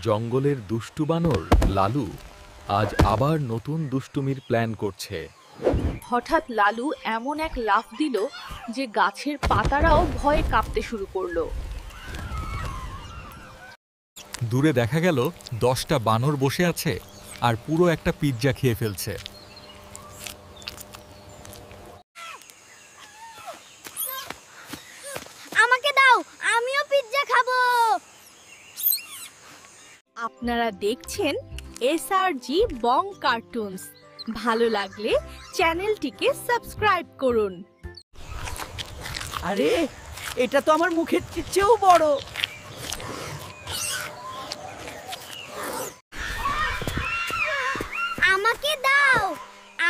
জঙ্গলের দুষ্টু বানর লালু আজ আবার নতুন দুষ্টুমির প্ল্যান করছে। হঠাৎ লালু এমন এক লাফ দিল যে গাছের পাতারাও ভয়ে কাঁপতে শুরু করলো। দূরে দেখা গেল 10টা বানর বসে আছে আর পুরো একটা পিৎজা খেয়ে ফেলছে। আমাকে দাও, আমিও পিৎজা খাবো। আপনারা দেখছেন এসআরজি বং কার্টুনস। ভালো লাগলে চ্যানেলটিকে সাবস্ক্রাইব করুন। আরে এটা তো আমার মুখের চেয়েও বড়। আমাকে দাও,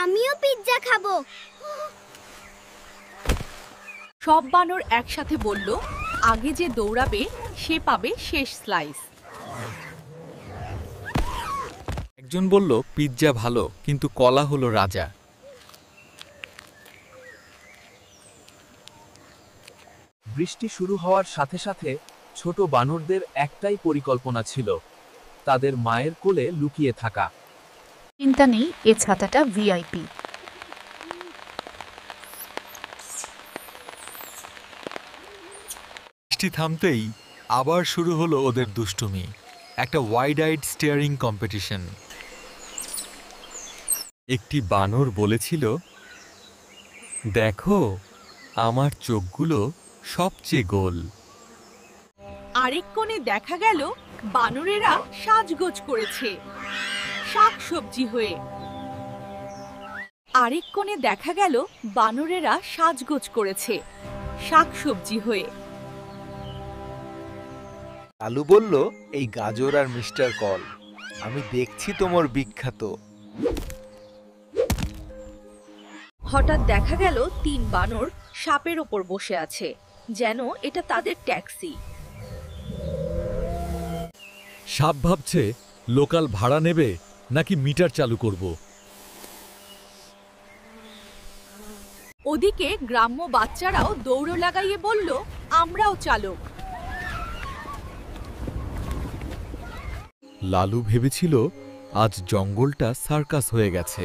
আমিও পিৎজা খাবো। সব বানর একসাথে বলল, আগে যে দৌড়াবে সে পাবে শেষ স্লাইস। একজন বলল পিৎজা ভালো, কিন্তু কলা হলো রাজা। বৃষ্টি শুরু হওয়ার সাথে সাথে ছোট বানরদের একটাই পরিকল্পনা ছিল, তাদের মায়ের কোলে লুকিয়ে থাকা। চিন্তা নেই, এ ছাতাটা ভিআইপি। বৃষ্টি থামতেই আবার শুরু হলো ওদের দুষ্টুমি, একটা ওয়াইড আইড স্টিয়ারিং কম্পিটিশন। একটি বানর বলেছিল, দেখো আমার চোখগুলো সবচেয়ে গোল। আরেক কোণে দেখা গেল বানরেরা সাজগোজ করেছে শাকসবজি হয়ে। আরেক কোণে দেখা গেল বানরেরা সাজগোজ করেছে শাকসবজি হয়ে। লালু বলল, এই গাজর আর মিস্টার কল, আমি দেখছি তোমার বিখ্যাত। হঠাৎ দেখা গেল 3 বানর সাপের ওপর বসে আছে, যেন এটা তাদের ট্যাক্সি। সাপ ভাবছে লোকাল ভাড়া নেবে নাকি মিটার চালু করব। ওদিকে গ্রাম্য বাচ্চারাও দৌড় লাগাইয়ে বলল, আমরাও চালক। লালু ভেবেছিল আজ জঙ্গলটা সার্কাস হয়ে গেছে।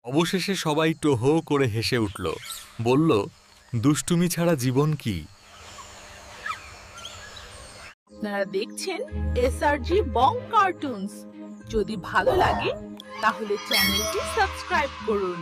অবশেষে সবাই টোহো করে হেসে উঠল, বলল, দুষ্টুমি ছাড়া জীবন কি। আপনারা দেখছেন এসআরজি বং কার্টুনস। যদি ভালো লাগে তাহলে চ্যানেলটি সাবস্ক্রাইব করুন।